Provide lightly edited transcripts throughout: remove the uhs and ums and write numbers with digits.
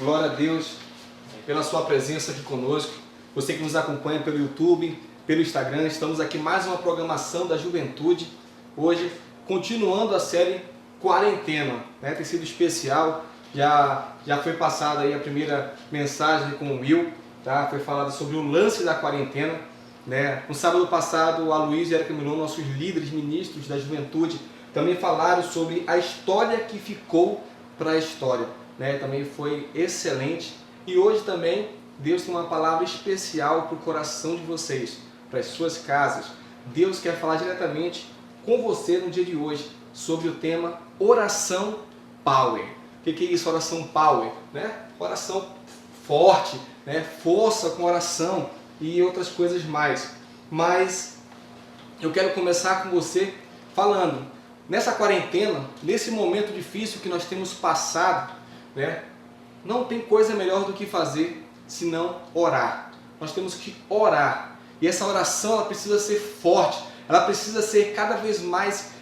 Glória a Deus pela sua presença aqui conosco. Você que nos acompanha pelo YouTube, pelo Instagram, estamos aqui mais uma programação da Juventude. Hoje, continuando a série Quarentena, né? Tem sido especial. Já foi passada aí a primeira mensagem com o Will, tá? Foi falado sobre o lance da quarentena, né? No sábado passado, a Luiz e a Erika Milon, nossos líderes, ministros da Juventude, também falaram sobre a história que ficou para a história, né? Também foi excelente. E hoje também Deus tem uma palavra especial para o coração de vocês, para as suas casas. Deus quer falar diretamente com você no dia de hoje sobre o tema Oração Power. O que é isso, oração power? Né? Oração forte, né? Força com oração e outras coisas mais. Mas eu quero começar com você falando, nessa quarentena, nesse momento difícil que nós temos passado, né? Não tem coisa melhor do que fazer senão orar. Nós temos que orar. E essa oração ela precisa ser forte, ela precisa ser cada vez mais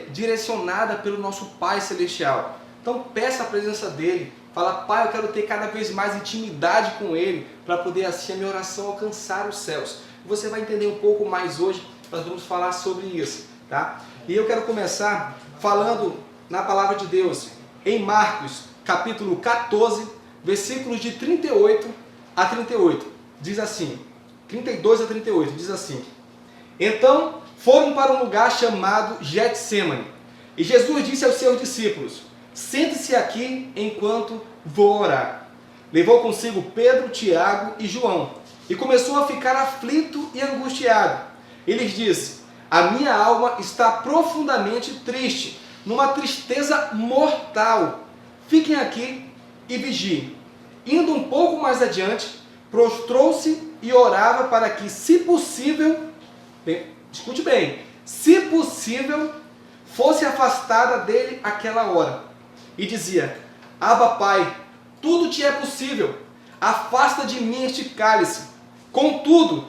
direcionada pelo nosso Pai Celestial. Então peça a presença dele, fala: Pai, eu quero ter cada vez mais intimidade com ele, para poder assim a minha oração alcançar os céus. Você vai entender um pouco mais hoje, nós vamos falar sobre isso, tá? E eu quero começar falando na palavra de Deus, em Marcos, capítulo 14, versículos de 38 a 38, diz assim, 32 a 38, diz assim: Então foram para um lugar chamado Getsêmani, e Jesus disse aos seus discípulos: Sente-se aqui enquanto vou orar. Levou consigo Pedro, Tiago e João, e começou a ficar aflito e angustiado. E lhes disse: A minha alma está profundamente triste, numa tristeza mortal. Fiquem aqui e vigiem. Indo um pouco mais adiante, prostrou-se e orava para que, se possível, escute bem, se possível, fosse afastada dele aquela hora. E dizia: Abba, Pai, tudo te é possível, afasta de mim este cálice. Contudo,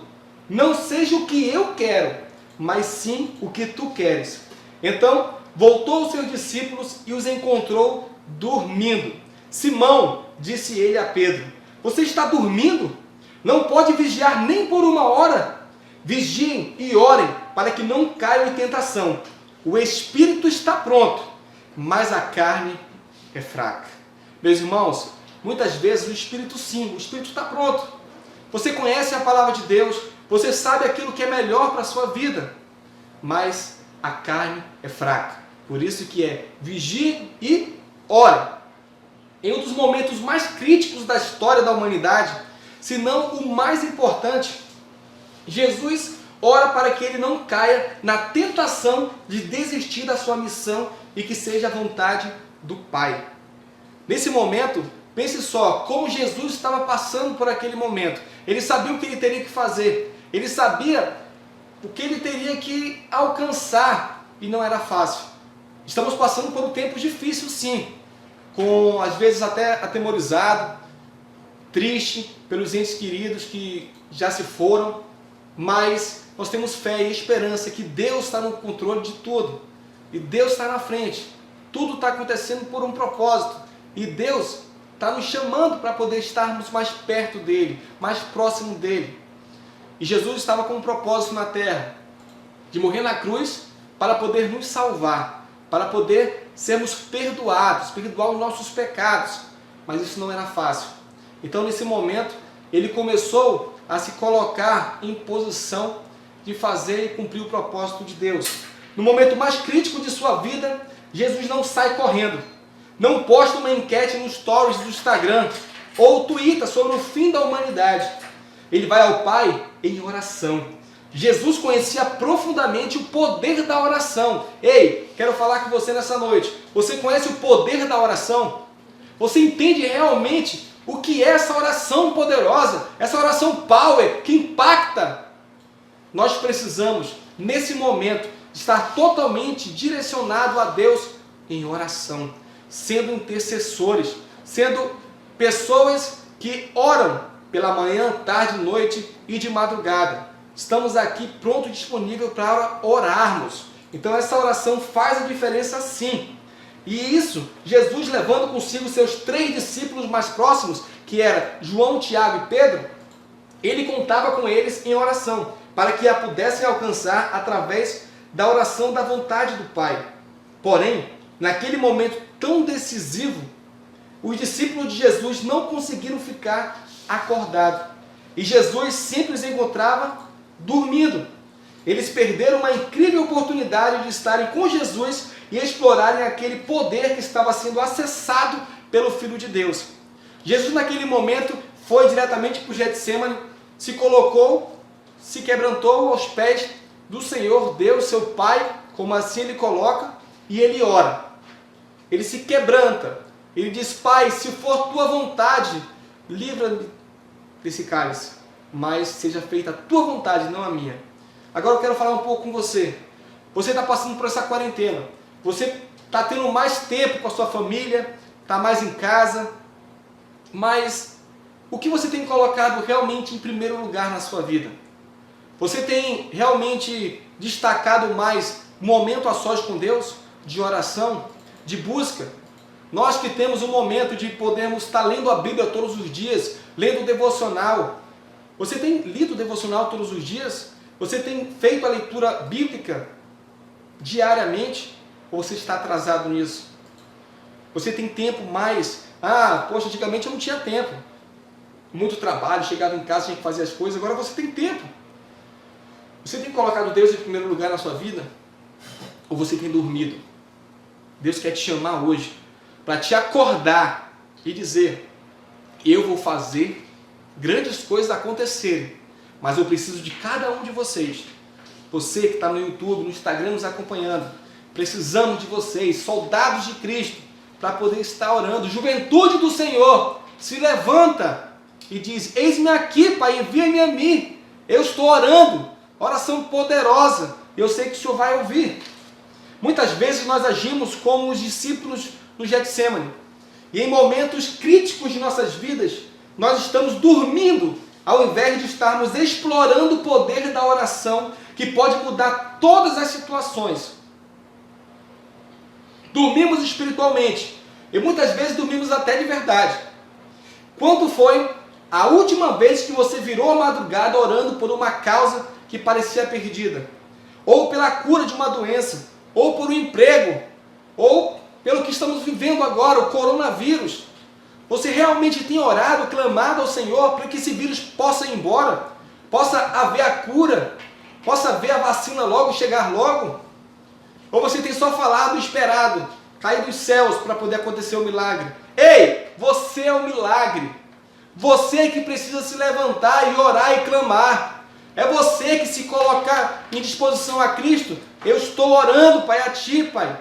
não seja o que eu quero, mas sim o que tu queres. Então voltou aos seus discípulos e os encontrou dormindo. Simão, disse ele a Pedro: Você está dormindo? Não pode vigiar nem por uma hora? Vigiem e orem, para que não caiam em tentação. O espírito está pronto, mas a carne é fraca. Meus irmãos, muitas vezes o espírito está pronto. Você conhece a palavra de Deus, você sabe aquilo que é melhor para a sua vida, mas a carne é fraca. Por isso que é vigie e ore. Em um dos momentos mais críticos da história da humanidade, se não o mais importante, Jesus ora para que ele não caia na tentação de desistir da sua missão e que seja a vontade do Pai. Nesse momento, pense só como Jesus estava passando por aquele momento. Ele sabia o que ele teria que fazer, ele sabia o que ele teria que alcançar e não era fácil. Estamos passando por um tempo difícil, sim, com às vezes até atemorizado, triste pelos entes queridos que já se foram, mas nós temos fé e esperança que Deus está no controle de tudo e Deus está na frente. Tudo está acontecendo por um propósito e Deus está nos chamando para poder estarmos mais perto dele, mais próximo dele. E Jesus estava com um propósito na terra, de morrer na cruz para poder nos salvar, para poder sermos perdoados, perdoar os nossos pecados. Mas isso não era fácil. Então nesse momento ele começou a se colocar em posição de fazer e cumprir o propósito de Deus. No momento mais crítico de sua vida, Jesus não sai correndo, não posta uma enquete nos stories do Instagram ou Twitter sobre o fim da humanidade. Ele vai ao Pai em oração. Jesus conhecia profundamente o poder da oração. Ei, quero falar com você nessa noite. Você conhece o poder da oração? Você entende realmente o que é essa oração poderosa? Essa oração power que impacta? Nós precisamos, nesse momento, estar totalmente direcionado a Deus em oração, sendo intercessores, sendo pessoas que oram pela manhã, tarde, noite e de madrugada. Estamos aqui pronto e disponível para orarmos. Então essa oração faz a diferença sim. E isso, Jesus levando consigo seus 3 discípulos mais próximos, que eram João, Tiago e Pedro, ele contava com eles em oração, para que a pudessem alcançar através da oração da vontade do Pai. Porém, naquele momento tão decisivo, os discípulos de Jesus não conseguiram ficar acordados. E Jesus sempre os encontrava dormindo. Eles perderam uma incrível oportunidade de estarem com Jesus e explorarem aquele poder que estava sendo acessado pelo Filho de Deus. Jesus naquele momento foi diretamente para o Getsêmani, se colocou, se quebrantou aos pés do Senhor Deus, seu Pai, como assim ele coloca, e ele ora. Ele se quebranta, ele diz: Pai, se for tua vontade, livra-me desse cálice, mas seja feita a tua vontade, não a minha. Agora eu quero falar um pouco com você. Você está passando por essa quarentena, você está tendo mais tempo com a sua família, está mais em casa, mas o que você tem colocado realmente em primeiro lugar na sua vida? Você tem realmente destacado mais momento a sós com Deus, de oração, de busca? Nós que temos um momento de podermos estar lendo a Bíblia todos os dias, lendo o devocional. Você tem lido o devocional todos os dias? Você tem feito a leitura bíblica diariamente? Ou você está atrasado nisso? Você tem tempo mais? Poxa, antigamente eu não tinha tempo. Muito trabalho, chegava em casa, tinha que fazer as coisas. Agora você tem tempo. Você tem colocado Deus em primeiro lugar na sua vida? Ou você tem dormido? Deus quer te chamar hoje para te acordar e dizer: eu vou fazer grandes coisas acontecerem, mas eu preciso de cada um de vocês. Você que está no YouTube, no Instagram nos acompanhando, precisamos de vocês, soldados de Cristo, para poder estar orando. Juventude do Senhor, se levanta e diz: eis-me aqui, Pai, envia-me a mim. Eu estou orando, oração poderosa, eu sei que o Senhor vai ouvir. Muitas vezes nós agimos como os discípulos no Getsêmani, e em momentos críticos de nossas vidas, nós estamos dormindo, ao invés de estarmos explorando o poder da oração, que pode mudar todas as situações. Dormimos espiritualmente, e muitas vezes dormimos até de verdade. Quando foi a última vez que você virou a madrugada orando por uma causa que parecia perdida? Ou pela cura de uma doença? Ou por um emprego? Ou pelo que estamos vivendo agora, o coronavírus? Você realmente tem orado, clamado ao Senhor para que esse vírus possa ir embora? Possa haver a cura? Possa haver a vacina logo, chegar logo? Ou você tem só falado e esperado cair dos céus para poder acontecer o milagre? Ei, você é o milagre. Você que precisa se levantar e orar e clamar. É você que se colocar em disposição a Cristo. Eu estou orando, Pai, a Ti, Pai.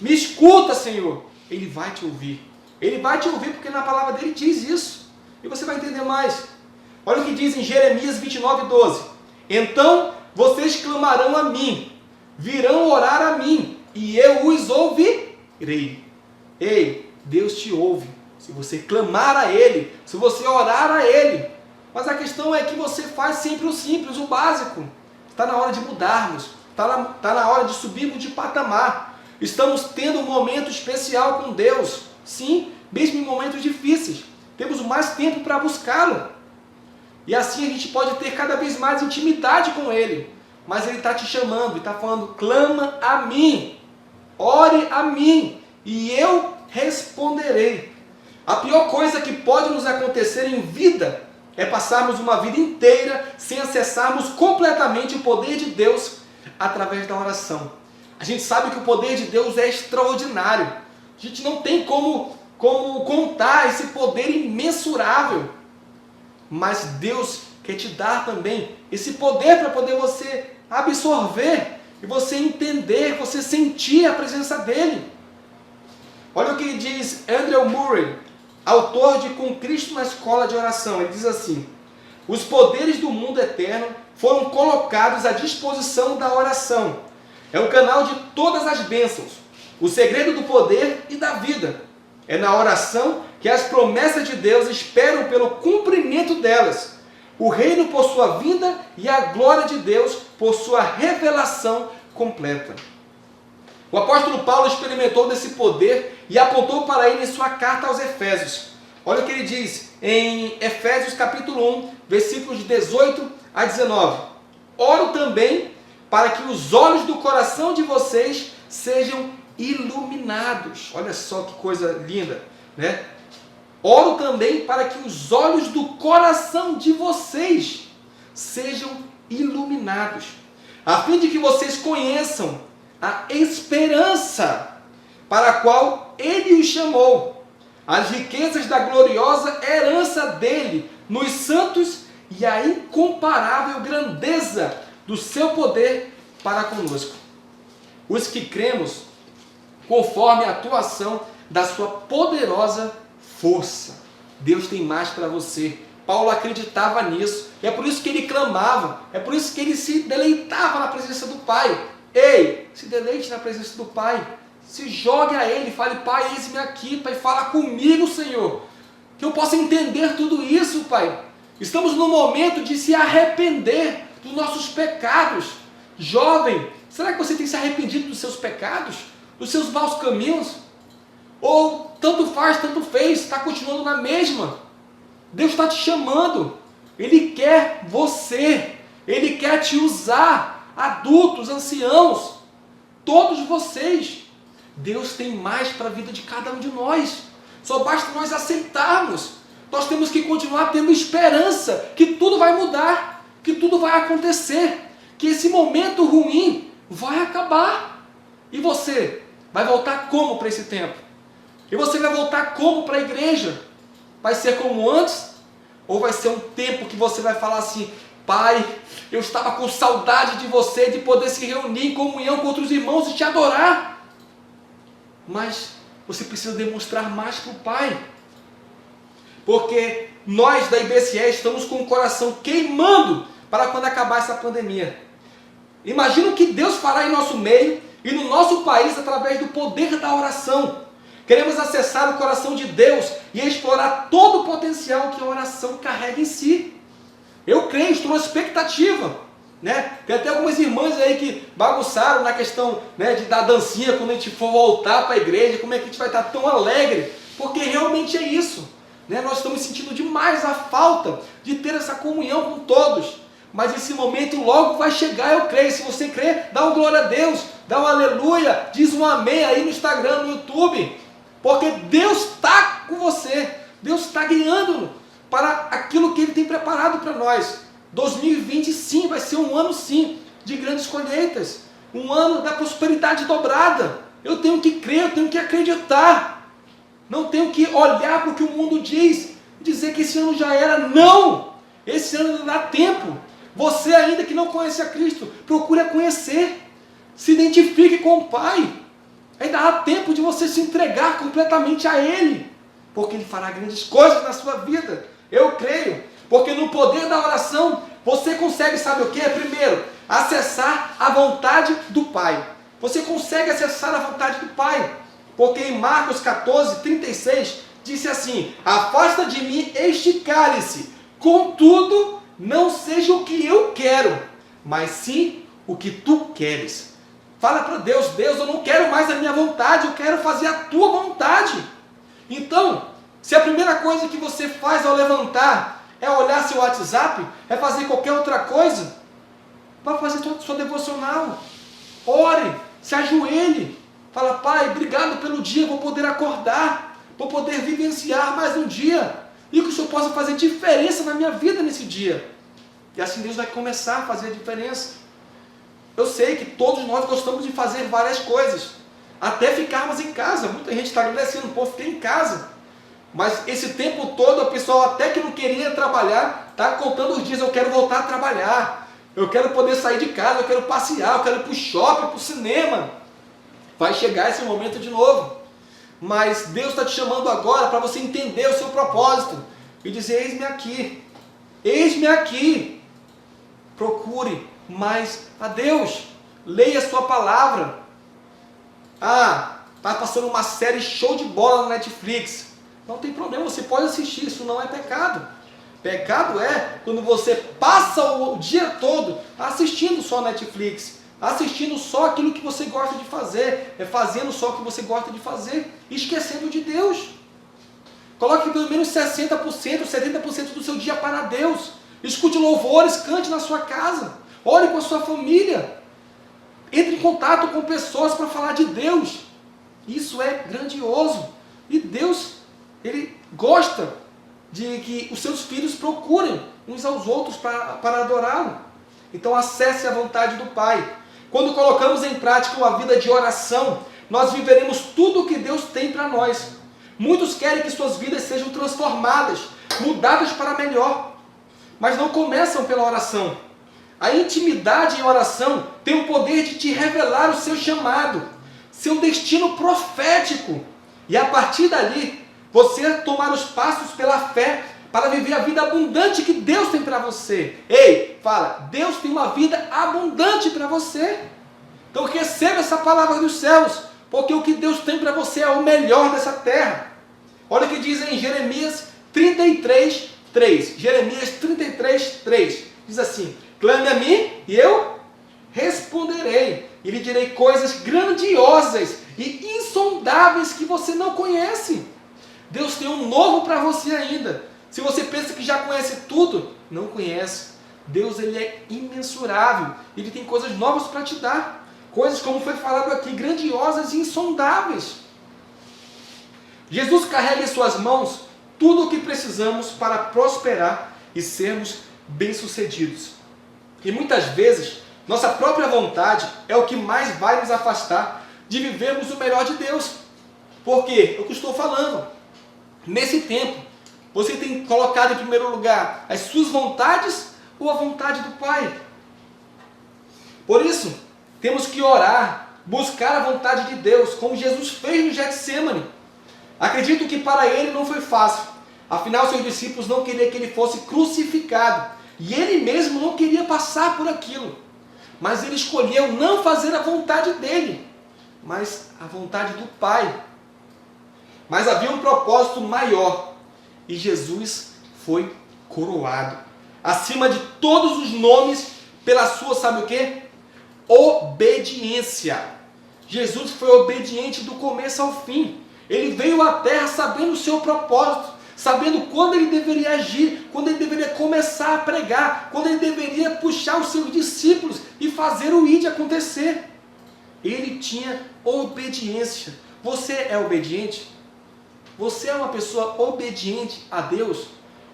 Me escuta, Senhor. Ele vai te ouvir. Ele vai te ouvir porque na palavra dele diz isso. E você vai entender mais. Olha o que diz em Jeremias 29:12. Então vocês clamarão a mim, virão orar a mim, e eu os ouvirei. Ei, Deus te ouve se você clamar a Ele, se você orar a Ele. Mas a questão é que você faz sempre o simples, o básico. Está na hora de mudarmos, está na hora de subirmos de patamar. Estamos tendo um momento especial com Deus. Sim, mesmo em momentos difíceis. Temos mais tempo para buscá-lo. E assim a gente pode ter cada vez mais intimidade com Ele. Mas Ele está te chamando e está falando: clama a mim, ore a mim, e eu responderei. A pior coisa que pode nos acontecer em vida é passarmos uma vida inteira sem acessarmos completamente o poder de Deus através da oração. A gente sabe que o poder de Deus é extraordinário. A gente não tem como contar esse poder imensurável. Mas Deus quer te dar também esse poder para poder você absorver e você entender, você sentir a presença dEle. Olha o que diz Andrew Murray, autor de Com Cristo na Escola de Oração. Ele diz assim: os poderes do mundo eterno foram colocados à disposição da oração. É o canal de todas as bênçãos, o segredo do poder e da vida. É na oração que as promessas de Deus esperam pelo cumprimento delas. O reino por sua vinda e a glória de Deus por sua revelação completa. O apóstolo Paulo experimentou desse poder e apontou para ele em sua carta aos Efésios. Olha o que ele diz em Efésios capítulo 1, versículos de 18 a 19. Oro também para que os olhos do coração de vocês sejam iluminados. Olha só que coisa linda, né? Oro também para que os olhos do coração de vocês sejam iluminados, a fim de que vocês conheçam a esperança para a qual Ele os chamou, as riquezas da gloriosa herança dele nos santos e a incomparável grandeza do seu poder para conosco, os que cremos conforme a atuação da sua poderosa força. Deus tem mais para você. Paulo acreditava nisso. É por isso que ele clamava. É por isso que ele se deleitava na presença do Pai. Ei, se deleite na presença do Pai. Se jogue a Ele. Fale, Pai, eis-me aqui, Pai. Fala comigo, Senhor. Que eu possa entender tudo isso, Pai. Estamos no momento de se arrepender dos nossos pecados. Jovem, será que você tem se arrependido dos seus pecados? Dos seus maus caminhos? Ou tanto faz, tanto fez, está continuando na mesma? Deus está te chamando. Ele quer você. Ele quer te usar. Adultos, anciãos, todos vocês. Deus tem mais para a vida de cada um de nós. Só basta nós aceitarmos. Nós temos que continuar tendo esperança que tudo vai mudar, que tudo vai acontecer, que esse momento ruim vai acabar. E você vai voltar como para esse tempo? E você vai voltar como para a igreja? Vai ser como antes? Ou vai ser um tempo que você vai falar assim, Pai, eu estava com saudade de você, de poder se reunir em comunhão com outros irmãos e te adorar. Mas você precisa demonstrar mais para o Pai. Porque nós da IBCE estamos com o coração queimando para quando acabar essa pandemia. Imagina o que Deus fará em nosso meio e no nosso país através do poder da oração. Queremos acessar o coração de Deus e explorar todo o potencial que a oração carrega em si. Eu creio, estou na expectativa, né? Tem até algumas irmãs aí que bagunçaram na questão, né, da dancinha quando a gente for voltar para a igreja, como é que a gente vai estar tão alegre, porque realmente é isso, né? Nós estamos sentindo demais a falta de ter essa comunhão com todos, mas esse momento logo vai chegar, eu creio. Se você crê, dá um glória a Deus, dá um aleluia, diz um amém aí no Instagram, no YouTube, porque Deus está com você, Deus está guiando para aquilo que Ele tem preparado para nós. 2020 sim, vai ser um ano sim, de grandes colheitas, um ano da prosperidade dobrada. Eu tenho que crer, eu tenho que acreditar, não tenho que olhar para o que o mundo diz, dizer que esse ano já era. Não, esse ano ainda dá tempo. Você ainda que não conhece a Cristo, procure a conhecer, se identifique com o Pai, ainda há tempo de você se entregar completamente a Ele, porque Ele fará grandes coisas na sua vida. Eu creio, porque no poder da oração, você consegue, sabe o que? Primeiro, acessar a vontade do Pai. Você consegue acessar a vontade do Pai, porque em Marcos 14, 36, disse assim, afasta de mim este cálice, contudo, não seja o que eu quero, mas sim o que tu queres. Fala para Deus, Deus, eu não quero mais a minha vontade, eu quero fazer a tua vontade. Então, se a primeira coisa que você faz ao levantar é olhar seu WhatsApp, é fazer qualquer outra coisa, vá fazer sua devocional, ore, se ajoelhe, fala, Pai, obrigado pelo dia, vou poder acordar, vou poder vivenciar mais um dia, e que o Senhor possa fazer diferença na minha vida nesse dia. E assim Deus vai começar a fazer a diferença. Eu sei que todos nós gostamos de fazer várias coisas, até ficarmos em casa. Muita gente está agradecendo, pô, fiquei em casa. Mas esse tempo todo, o pessoal até que não queria trabalhar, está contando os dias, eu quero voltar a trabalhar, eu quero poder sair de casa, eu quero passear, eu quero ir para o shopping, para o cinema. Vai chegar esse momento de novo. Mas Deus está te chamando agora para você entender o seu propósito e dizer, eis-me aqui, eis-me aqui. Procure mais a Deus, leia a sua palavra. Ah, está passando uma série show de bola no Netflix. Não tem problema, você pode assistir, isso não é pecado. Pecado é quando você passa o dia todo assistindo só Netflix, assistindo só aquilo que você gosta de fazer, fazendo só o que você gosta de fazer, esquecendo de Deus. Coloque pelo menos 60%, 70% do seu dia para Deus. Escute louvores, cante na sua casa, ore com a sua família, entre em contato com pessoas para falar de Deus. Isso é grandioso. E Deus, Ele gosta de que os seus filhos procurem uns aos outros para adorá-lo. Então acesse a vontade do Pai. Quando colocamos em prática uma vida de oração, nós viveremos tudo o que Deus tem para nós. Muitos querem que suas vidas sejam transformadas, mudadas para melhor, mas não começam pela oração. A intimidade em oração tem o poder de te revelar o seu chamado, seu destino profético. E a partir dali, você tomar os passos pela fé para viver a vida abundante que Deus tem para você. Ei, fala, Deus tem uma vida abundante para você. Então receba essa palavra dos céus, porque o que Deus tem para você é o melhor dessa terra. Olha o que diz em Jeremias 33, 3. Jeremias 33, 3. Diz assim: clame a mim e eu responderei, e lhe direi coisas grandiosas e insondáveis que você não conhece. Deus tem um novo para você ainda. Se você pensa que já conhece tudo, não conhece. Deus, Ele é imensurável. Ele tem coisas novas para te dar. Coisas, como foi falado aqui, grandiosas e insondáveis. Jesus carrega em suas mãos tudo o que precisamos para prosperar e sermos bem-sucedidos. E muitas vezes, nossa própria vontade é o que mais vai nos afastar de vivermos o melhor de Deus. Por quê? É o que eu estou falando. Nesse tempo, você tem colocado em primeiro lugar as suas vontades ou a vontade do Pai? Por isso, temos que orar, buscar a vontade de Deus, como Jesus fez no Getsêmani. Acredito que para ele não foi fácil. Afinal, seus discípulos não queriam que ele fosse crucificado. E ele mesmo não queria passar por aquilo. Mas ele escolheu não fazer a vontade dele, mas a vontade do Pai. Mas havia um propósito maior. E Jesus foi coroado. Acima de todos os nomes, pela sua, sabe o quê? Obediência. Jesus foi obediente do começo ao fim. Ele veio à terra sabendo o seu propósito, sabendo quando ele deveria agir, quando ele deveria começar a pregar, quando ele deveria puxar os seus discípulos e fazer o ID acontecer. Ele tinha obediência. Você é obediente? Você é uma pessoa obediente a Deus?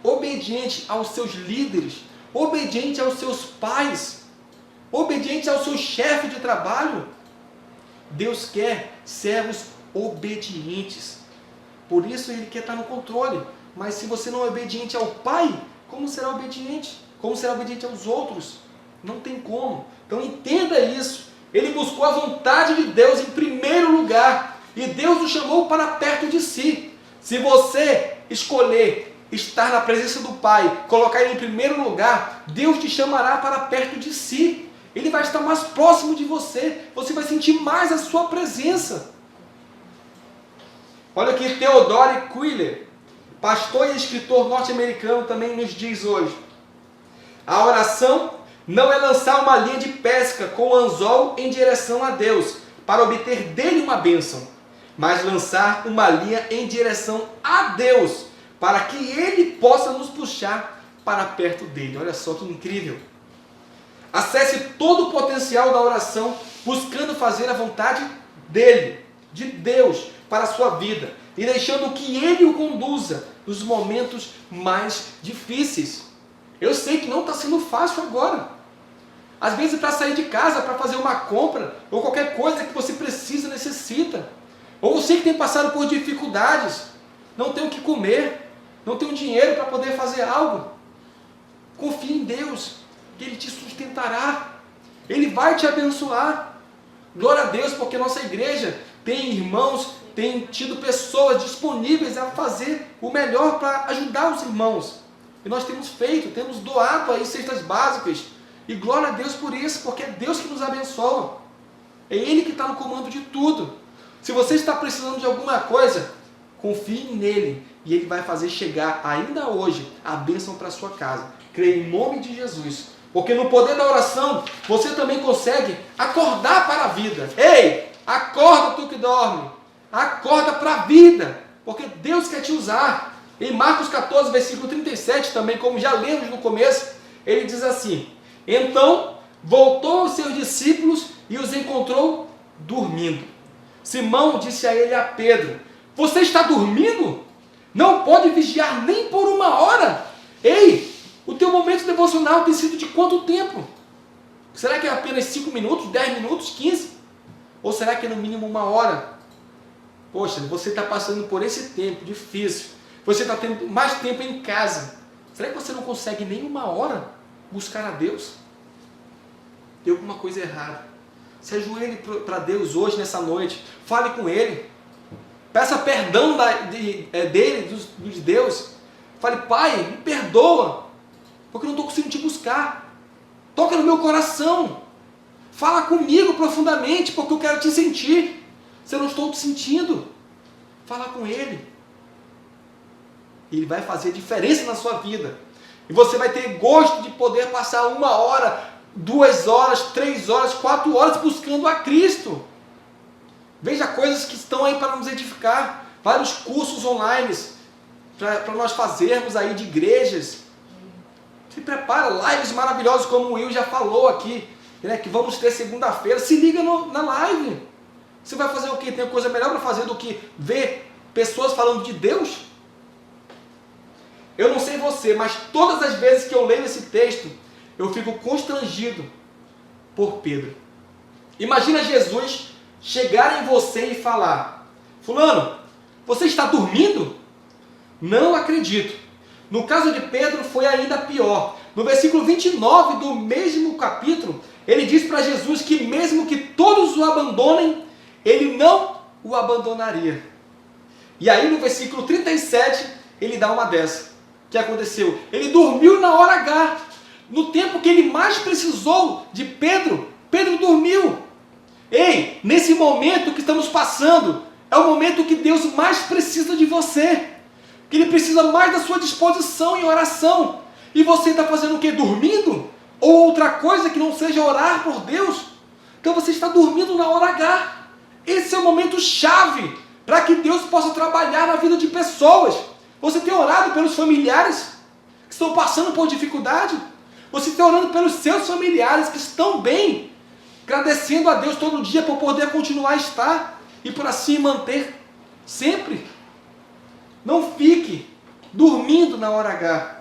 Obediente aos seus líderes? Obediente aos seus pais? Obediente ao seu chefe de trabalho? Deus quer servos obedientes. Por isso Ele quer estar no controle. Mas se você não é obediente ao Pai, como será obediente? Como será obediente aos outros? Não tem como. Então entenda isso. Ele buscou a vontade de Deus em primeiro lugar. E Deus o chamou para perto de si. Se você escolher estar na presença do Pai, colocar Ele em primeiro lugar, Deus te chamará para perto de si. Ele vai estar mais próximo de você. Você vai sentir mais a sua presença. Olha aqui, Theodore Quiller, pastor e escritor norte-americano, também nos diz hoje: a oração não é lançar uma linha de pesca com o anzol em direção a Deus, para obter dele uma bênção, mas lançar uma linha em direção a Deus, para que Ele possa nos puxar para perto dele. Olha só que incrível. Acesse todo o potencial da oração, buscando fazer a vontade dele, de Deus, para a sua vida, e deixando que Ele o conduza nos momentos mais difíceis. Eu sei que não está sendo fácil agora. Às vezes para sair de casa, para fazer uma compra, ou qualquer coisa que você precisa, necessita. Ou você que tem passado por dificuldades, não tem o que comer, não tem o dinheiro para poder fazer algo. Confie em Deus, que Ele te sustentará. Ele vai te abençoar. Glória a Deus, porque nossa igreja tem irmãos, tem tido pessoas disponíveis a fazer o melhor para ajudar os irmãos. E nós temos feito, temos doado aí cestas básicas. E glória a Deus por isso, porque é Deus que nos abençoa. É Ele que está no comando de tudo. Se você está precisando de alguma coisa, confie nele. E Ele vai fazer chegar ainda hoje a bênção para a sua casa. Creia em nome de Jesus. Porque no poder da oração, você também consegue acordar para a vida. Ei, acorda tu que dorme. Acorda para a vida. Porque Deus quer te usar. Em Marcos 14, versículo 37, também, como já lemos no começo, ele diz assim: então voltou aos seus discípulos e os encontrou dormindo. Simão disse a ele, a Pedro: você está dormindo? Não pode vigiar nem por uma hora? Ei, o teu momento devocional tem sido de quanto tempo? Será que é apenas 5 minutos, 10 minutos, 15? Ou será que é no mínimo uma hora? Poxa, você está passando por esse tempo difícil. Você está tendo mais tempo em casa. Será que você não consegue nem uma hora buscar a Deus? Tem alguma coisa errada. Se ajoelhe para Deus hoje, nessa noite. Fale com Ele. Peça perdão dele, de Deus. Fale: pai, me perdoa, porque eu não estou conseguindo te buscar. Toca no meu coração. Fala comigo profundamente, porque eu quero te sentir. Se eu não estou te sentindo, fala com Ele. Ele vai fazer diferença na sua vida. E você vai ter gosto de poder passar 1 hora, 2 horas, 3 horas, 4 horas buscando a Cristo. Veja coisas que estão aí para nos edificar. Vários cursos online para nós fazermos aí de igrejas. Se prepara, lives maravilhosas como o Will já falou aqui, né, que vamos ter segunda-feira. Se liga na live. Você vai fazer o quê? Tem coisa melhor para fazer do que ver pessoas falando de Deus? Eu não sei você, mas todas as vezes que eu leio esse texto, eu fico constrangido por Pedro. Imagina Jesus chegar em você e falar: fulano, você está dormindo? Não acredito. No caso de Pedro foi ainda pior. No versículo 29 do mesmo capítulo, ele diz para Jesus que mesmo que todos o abandonem, ele não o abandonaria. E aí no versículo 37, ele dá uma dessa. O que aconteceu? Ele dormiu na hora H. No tempo que ele mais precisou de Pedro, Pedro dormiu. Ei, nesse momento que estamos passando, é o momento que Deus mais precisa de você. Que Ele precisa mais da sua disposição em oração. E você está fazendo o quê? Dormindo? Ou outra coisa que não seja orar por Deus? Então você está dormindo na hora H. Esse é o momento chave para que Deus possa trabalhar na vida de pessoas. Você tem orado pelos familiares que estão passando por dificuldade? Você está orando pelos seus familiares que estão bem, agradecendo a Deus todo dia por poder continuar a estar e por assim manter sempre? Não fique dormindo na hora H.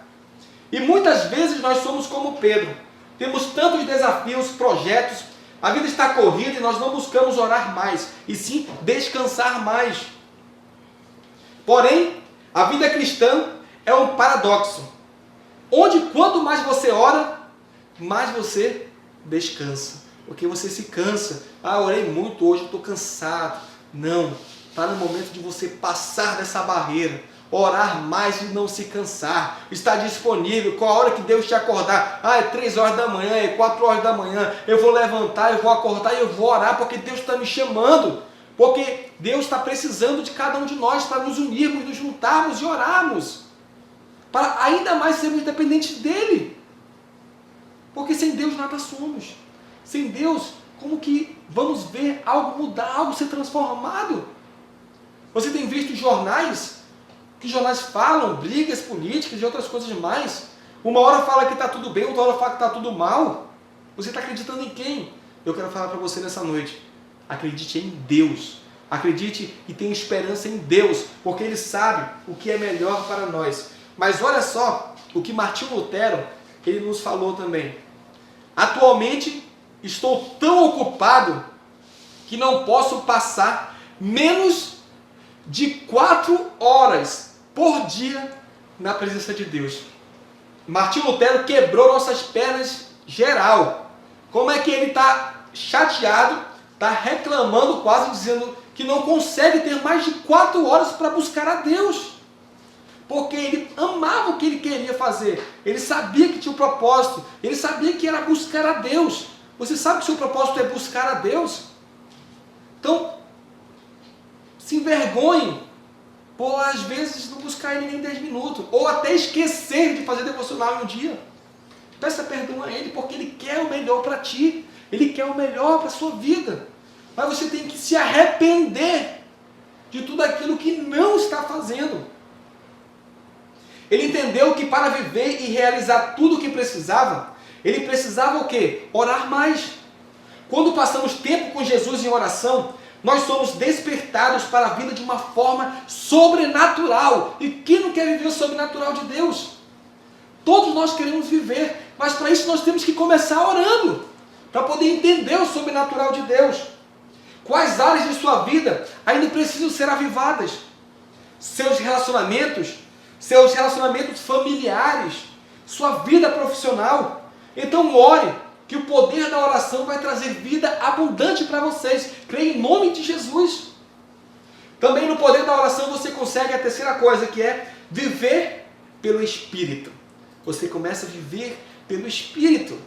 E muitas vezes nós somos como Pedro. Temos tantos desafios, projetos, a vida está corrida e nós não buscamos orar mais, e sim descansar mais. Porém, a vida cristã é um paradoxo, onde quanto mais você ora, mais você descansa. Porque você se cansa. Ah, orei muito hoje, estou cansado. Não, está no momento de você passar dessa barreira. Orar mais e não se cansar. Está disponível. Qual a hora que Deus te acordar? Ah, é 3 horas da manhã, é 4 horas da manhã. Eu vou levantar, eu vou acordar e eu vou orar porque Deus está me chamando. Porque Deus está precisando de cada um de nós para nos unirmos, nos juntarmos e orarmos. Para ainda mais sermos dependentes dEle. Porque sem Deus nada somos. Sem Deus, como que vamos ver algo mudar, algo ser transformado? Você tem visto jornais? Que jornais falam, brigas políticas e outras coisas mais. Uma hora fala que está tudo bem, outra hora fala que está tudo mal. Você está acreditando em quem? Eu quero falar para você nessa noite. Acredite em Deus. Acredite e tenha esperança em Deus, porque Ele sabe o que é melhor para nós. Mas olha só o que Martinho Lutero, ele nos falou também. Atualmente estou tão ocupado que não posso passar menos de 4 horas por dia na presença de Deus. Martinho Lutero quebrou nossas pernas geral. Como é que ele está chateado, está reclamando quase, dizendo que não consegue ter mais de 4 horas para buscar a Deus. Porque ele amava o que ele queria fazer. Ele sabia que tinha um propósito. Ele sabia que era buscar a Deus. Você sabe que o seu propósito é buscar a Deus? Então, se envergonhe por às vezes não buscar Ele nem 10 minutos. Ou até esquecer de fazer devocional em um dia. Peça perdão a Ele, porque Ele quer o melhor para ti. Ele quer o melhor para a sua vida. Mas você tem que se arrepender de tudo aquilo que não está fazendo. Ele entendeu que para viver e realizar tudo o que precisava, ele precisava o quê? Orar mais. Quando passamos tempo com Jesus em oração, nós somos despertados para a vida de uma forma sobrenatural. E quem não quer viver o sobrenatural de Deus? Todos nós queremos viver, mas para isso nós temos que começar orando, para poder entender o sobrenatural de Deus. Quais áreas de sua vida ainda precisam ser avivadas? Seus relacionamentos familiares, sua vida profissional. Então ore, que o poder da oração vai trazer vida abundante para vocês. Creia em nome de Jesus. Também no poder da oração você consegue a terceira coisa, que é viver pelo Espírito. Você começa a viver pelo Espírito.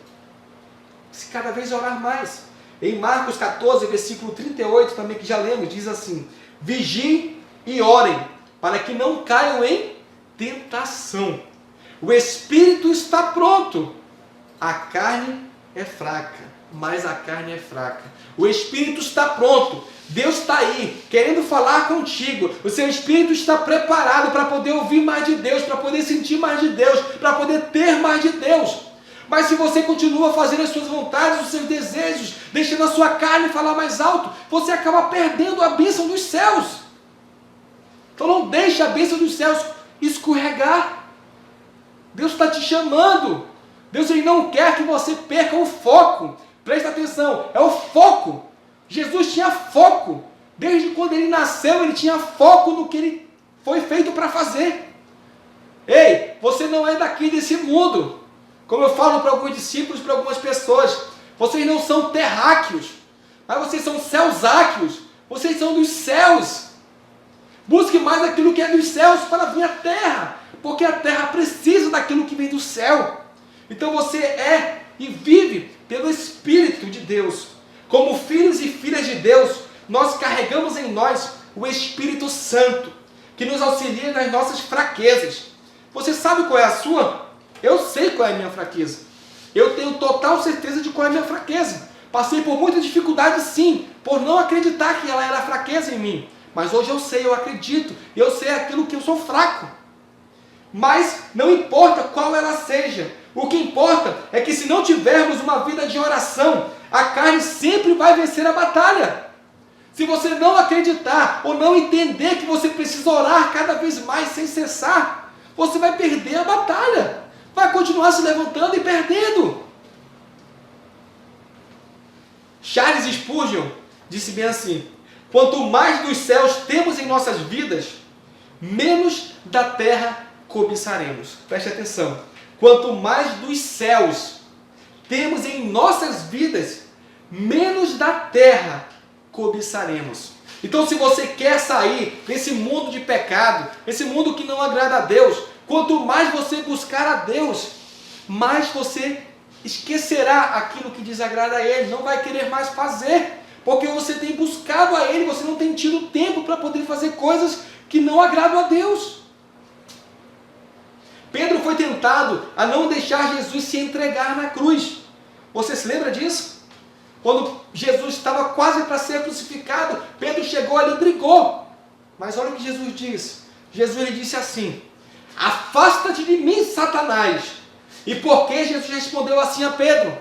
Se cada vez orar mais. Em Marcos 14, versículo 38, também que já lemos, diz assim: vigiem e orem, para que não caiam em tentação. O espírito está pronto, a carne é fraca, mas a carne é fraca. O espírito está pronto, Deus está aí, querendo falar contigo. O seu espírito está preparado para poder ouvir mais de Deus, para poder sentir mais de Deus, para poder ter mais de Deus. Mas se você continua fazendo as suas vontades, os seus desejos, deixando a sua carne falar mais alto, você acaba perdendo a bênção dos céus. Então não deixe a bênção dos céus escorregar. Deus está te chamando. Deus ele não quer que você perca o foco. Presta atenção, é o foco. Jesus tinha foco. Desde quando ele nasceu, ele tinha foco no que ele foi feito para fazer. Ei, você não é daqui desse mundo. Como eu falo para alguns discípulos, para algumas pessoas, vocês não são terráqueos, mas vocês são céusáqueos. Vocês são dos céus. Busque mais aquilo que é dos céus para vir à terra, porque a terra precisa daquilo que vem do céu. Então você é e vive pelo Espírito de Deus. Como filhos e filhas de Deus, nós carregamos em nós o Espírito Santo, que nos auxilia nas nossas fraquezas. Você sabe qual é a sua? Eu sei qual é a minha fraqueza. Eu tenho total certeza de qual é a minha fraqueza. Passei por muita dificuldade sim, por não acreditar que ela era fraqueza em mim. Mas hoje eu sei, eu acredito, eu sei aquilo que eu sou fraco. Mas não importa qual ela seja, o que importa é que se não tivermos uma vida de oração, a carne sempre vai vencer a batalha. Se você não acreditar ou não entender que você precisa orar cada vez mais sem cessar, você vai perder a batalha. Vai continuar se levantando e perdendo. Charles Spurgeon disse bem assim: quanto mais dos céus temos em nossas vidas, menos da terra cobiçaremos. Preste atenção. Quanto mais dos céus temos em nossas vidas, menos da terra cobiçaremos. Então, se você quer sair desse mundo de pecado, esse mundo que não agrada a Deus, quanto mais você buscar a Deus, mais você esquecerá aquilo que desagrada a Ele, não vai querer mais fazer, porque você tem buscado a Ele, você não tem tido tempo para poder fazer coisas que não agradam a Deus. Pedro foi tentado a não deixar Jesus se entregar na cruz. Você se lembra disso? Quando Jesus estava quase para ser crucificado, Pedro chegou ali e brigou. Mas olha o que Jesus disse. Jesus lhe disse assim: afasta-te de mim, Satanás. E por que Jesus respondeu assim a Pedro?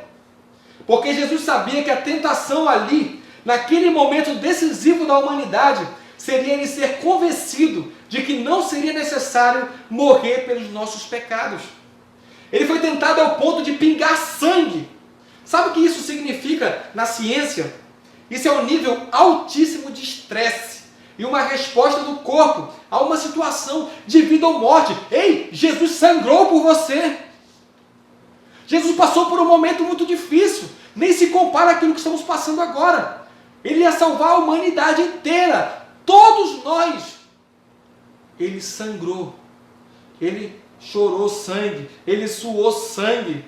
Porque Jesus sabia que a tentação ali, naquele momento decisivo da humanidade, seria ele ser convencido de que não seria necessário morrer pelos nossos pecados. Ele foi tentado ao ponto de pingar sangue. Sabe o que isso significa na ciência? Isso é um nível altíssimo de estresse e uma resposta do corpo a uma situação de vida ou morte. Ei, Jesus sangrou por você. Jesus passou por um momento muito difícil. Nem se compara àquilo que estamos passando agora. Ele ia salvar a humanidade inteira. Todos nós. Ele sangrou. Ele chorou sangue. Ele suou sangue.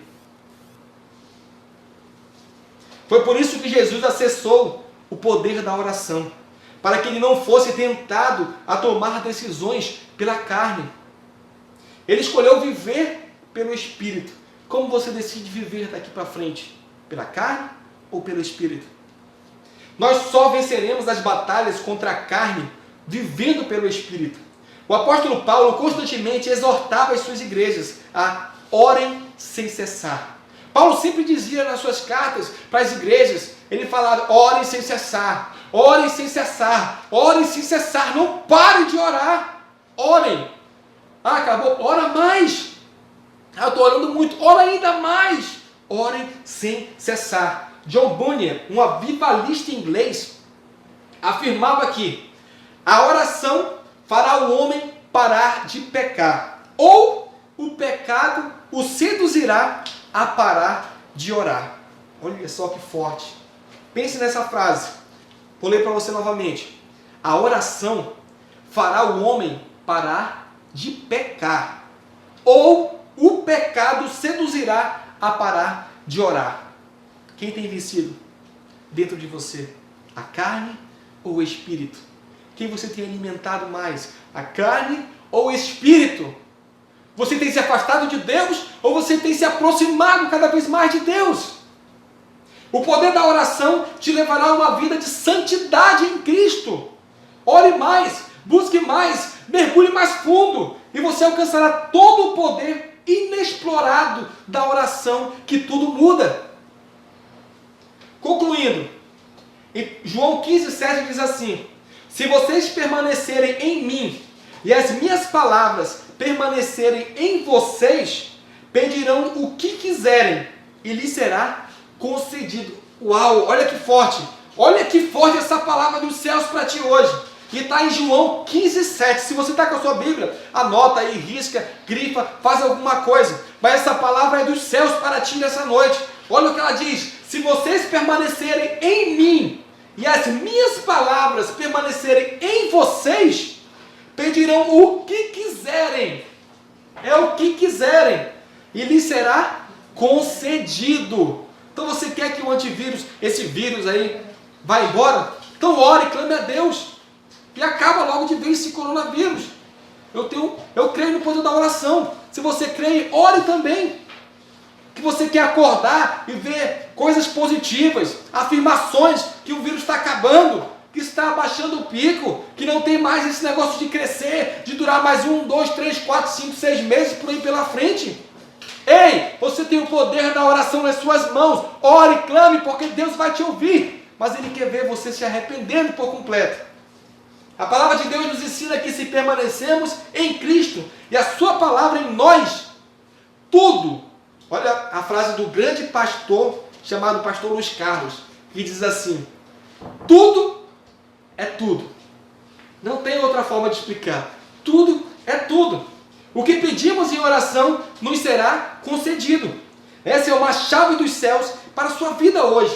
Foi por isso que Jesus acessou o poder da oração, para que ele não fosse tentado a tomar decisões pela carne. Ele escolheu viver pelo Espírito, Como você decide viver daqui para frente? Pela carne ou pelo Espírito? Nós só venceremos as batalhas contra a carne vivendo pelo Espírito. O apóstolo Paulo constantemente exortava as suas igrejas a orem sem cessar. Paulo sempre dizia nas suas cartas para as igrejas, ele falava, orem sem cessar, orem sem cessar, orem sem cessar, não parem de orar, orem. Ah, acabou, ora mais. Ah, eu estou orando muito, ora ainda mais. Orem sem cessar. John Bunyan, um avivalista inglês, afirmava que a oração fará o homem parar de pecar, ou o pecado o seduzirá a parar de orar. Olha só que forte. Pense nessa frase. Vou ler para você novamente. A oração fará o homem parar de pecar, ou o pecado seduzirá a parar de orar. Quem tem vencido dentro de você? A carne ou o espírito? Quem você tem alimentado mais? A carne ou o espírito? Você tem se afastado de Deus ou você tem se aproximado cada vez mais de Deus? O poder da oração te levará a uma vida de santidade em Cristo. Ore mais, busque mais, mergulhe mais fundo e você alcançará todo o poder inexplorado da oração que tudo muda. Concluindo, em João 15,7 diz assim: se vocês permanecerem em mim e as minhas palavras permanecerem em vocês, pedirão o que quiserem e lhes será concedido. Uau, olha que forte! Olha que forte essa palavra dos céus para ti hoje. E está em João 15,7. Se você está com a sua Bíblia, anota aí, risca, grifa, faz alguma coisa. Mas essa palavra é dos céus para ti nessa noite. Olha o que ela diz: se vocês permanecerem em mim e as minhas palavras permanecerem em vocês, pedirão o que quiserem. É o que quiserem. E lhes será concedido. Então você quer que o antivírus, esse vírus aí, vá embora? Então ore, clame a Deus. E acaba logo de vez esse coronavírus. Eu creio no poder da oração. Se você crê, ore também. Que você quer acordar e ver coisas positivas, afirmações que o vírus está acabando, que está abaixando o pico, que não tem mais esse negócio de crescer, de durar mais 1, 2, 3, 4, 5, 6 meses por aí pela frente. Ei, você tem o poder da oração nas suas mãos. Ore, clame, porque Deus vai te ouvir. Mas Ele quer ver você se arrependendo por completo. A palavra de Deus nos ensina que se permanecemos em Cristo e a sua palavra em nós, tudo. Olha a frase do grande pastor, chamado pastor Luiz Carlos, que diz assim: tudo é tudo. Não tem outra forma de explicar. Tudo é tudo. O que pedimos em oração nos será concedido. Essa é uma chave dos céus para a sua vida hoje.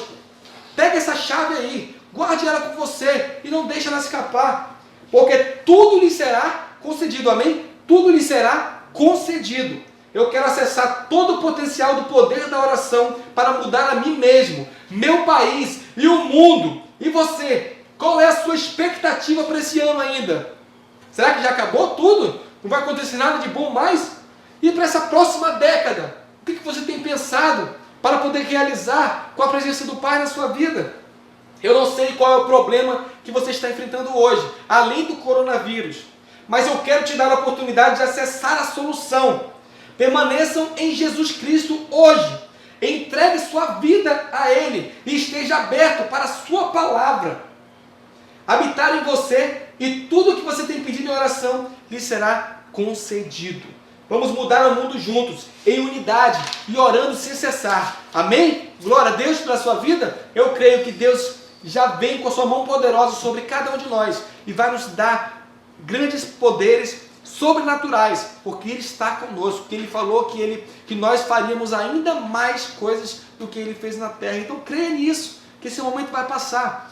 Pega essa chave aí, guarde ela com você e não deixe ela escapar. Porque tudo lhe será concedido, amém? Tudo lhe será concedido. Eu quero acessar todo o potencial do poder da oração para mudar a mim mesmo, meu país e o mundo. E você? Qual é a sua expectativa para esse ano ainda? Será que já acabou tudo? Não vai acontecer nada de bom mais? E para essa próxima década? O que você tem pensado para poder realizar com a presença do Pai na sua vida? Eu não sei qual é o problema que você está enfrentando hoje, além do coronavírus. Mas eu quero te dar a oportunidade de acessar a solução. Permaneçam em Jesus Cristo hoje. Entregue sua vida a Ele e esteja aberto para a sua palavra habitar em você, e tudo que você tem pedido em oração lhe será concedido. Vamos mudar o mundo juntos, em unidade e orando sem cessar. Amém? Glória a Deus pela sua vida. Eu creio que Deus já vem com a sua mão poderosa sobre cada um de nós e vai nos dar grandes poderes sobrenaturais, porque Ele está conosco, porque Ele falou que nós faríamos ainda mais coisas do que Ele fez na terra. Então creia nisso, que esse momento vai passar.